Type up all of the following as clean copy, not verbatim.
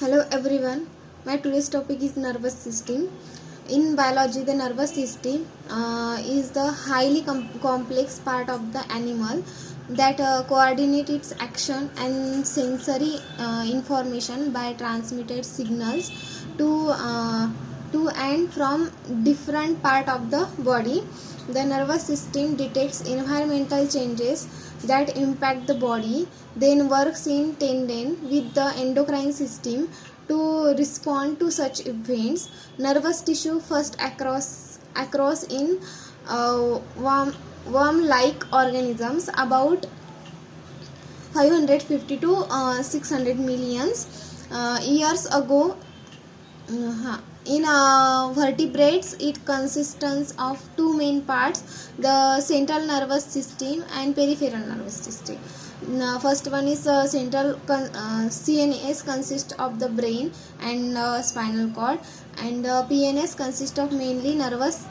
Hello everyone. My today's topic is nervous system. In biology, the nervous system is the highly complex part of the animal that coordinates its action and sensory information by transmitted signals to and from different part of the body. The nervous system detects environmental changes that impact the body, then works in tandem with the endocrine system to respond to such events. Nervous tissue first across in worm-like organisms about 550 to 600 millions years ago. In vertebrates, it consists of two main parts: the central nervous system and peripheral nervous system. First one is central CNS consists of the brain and spinal cord, and PNS consists of mainly nervous,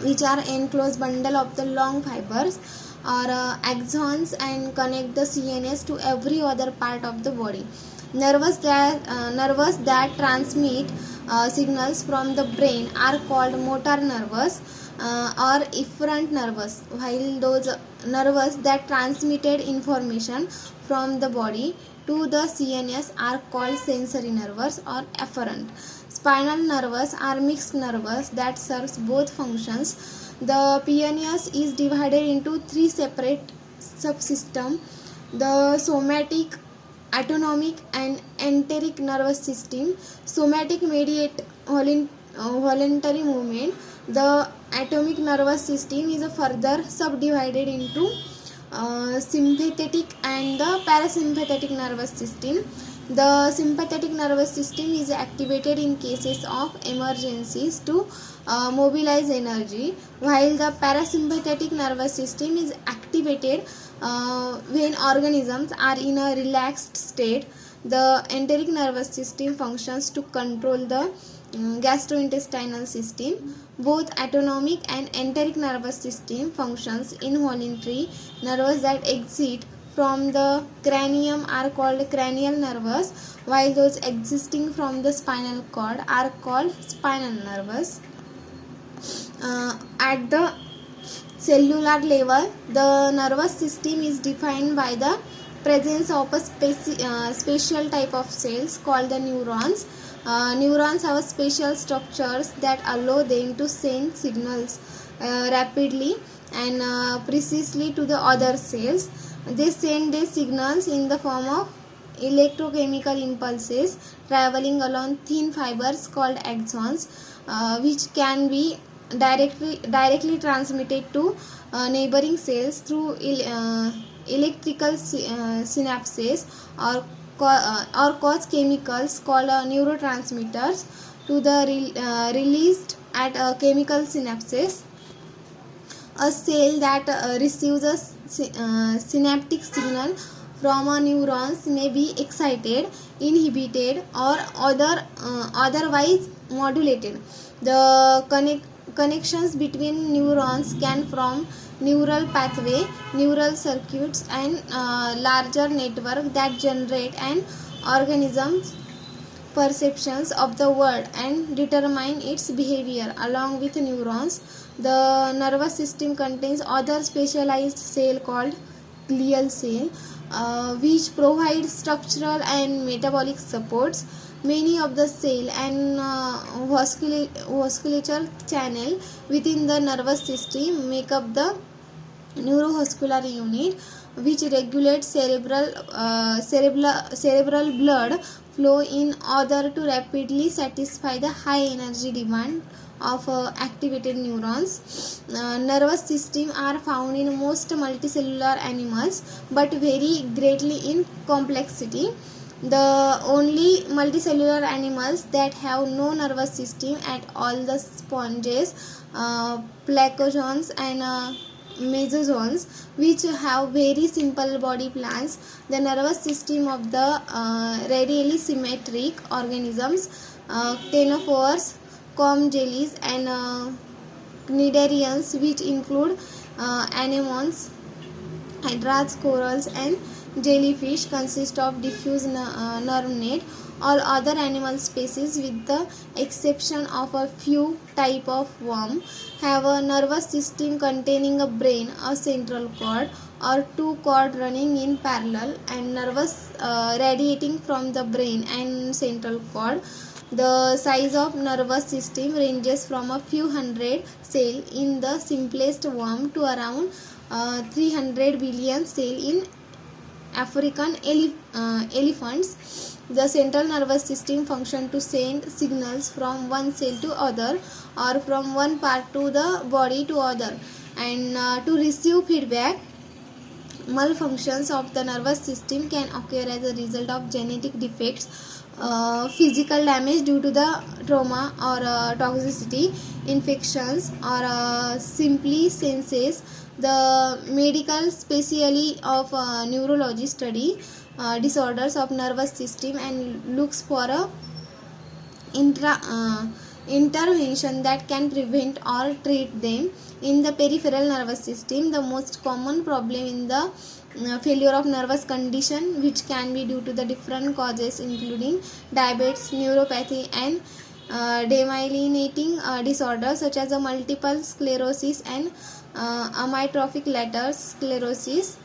which are enclosed bundle of the long fibers or axons and connect the CNS to every other part of the body. Nervous that transmit signals from the brain are called motor nervous or efferent nervous, while those nervous that transmitted information from the body to the CNS are called sensory nervous or afferent. Spinal nervous are mixed nervous that serves both functions. The PNS is divided into three separate subsystems: the somatic, autonomic and enteric nervous system. Somatic mediate voluntary movement. The autonomic nervous system is further subdivided into sympathetic and the parasympathetic nervous system. The sympathetic nervous system is activated in cases of emergencies to mobilize energy, while the parasympathetic nervous system is activated when organisms are in a relaxed state. The enteric nervous system functions to control the gastrointestinal system. Both autonomic and enteric nervous system functions involuntary. Nerves that exit from the cranium are called cranial nerves, while those existing from the spinal cord are called spinal nerves. At the cellular level, the nervous system is defined by the presence of a special type of cells called the neurons. Neurons have special structures that allow them to send signals rapidly and precisely to the other cells. They send their signals in the form of electrochemical impulses traveling along thin fibers called axons, which can be directly transmitted to neighboring cells through electrical synapses or cause chemicals called neurotransmitters to the released at chemical synapses. A cell that receives a synaptic signal from a neurons may be excited, inhibited or otherwise modulated. The connections between neurons can form neural pathway, neural circuits and larger network that generate an organism's perceptions of the world and determine its behavior. Along with neurons, the nervous system contains other specialized cell called glial cell, which provide structural and metabolic supports. Many of the cell and vasculature channel within the nervous system make up the neurovascular unit, which regulates cerebral blood flow in order to rapidly satisfy the high energy demand of activated neurons. Nervous systems are found in most multicellular animals but vary greatly in complexity. The only multicellular animals that have no nervous system at all the sponges, placozoans and mesozoans, which have very simple body plans. The nervous system of the radially symmetric organisms, ctenophores, comb jellies and cnidarians, which include anemones, hydras, corals and jellyfish consist of diffuse nerve net. All other animal species, with the exception of a few type of worm, have a nervous system containing a brain, a central cord, or two cord running in parallel, and nervous radiating from the brain and central cord. The size of nervous system ranges from a few hundred cell in the simplest worm to around 300 billion cell in African elephants. The central nervous system functions to send signals from one cell to other, or from one part to the body to other, and to receive feedback. Malfunctions of the nervous system can occur as a result of genetic defects, physical damage due to the trauma or toxicity, infections, or simply senses. The medical specialty of neurology study disorders of nervous system and looks for a intervention that can prevent or treat them. In the peripheral nervous system, the most common problem in the failure of nervous condition, which can be due to the different causes including diabetes, neuropathy, and demyelinating disorders such as a multiple sclerosis and amyotrophic lateral sclerosis.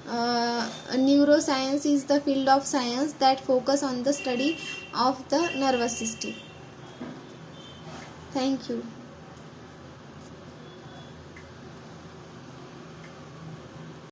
Neuroscience is the field of science that focus on the study of the nervous system. Thank you.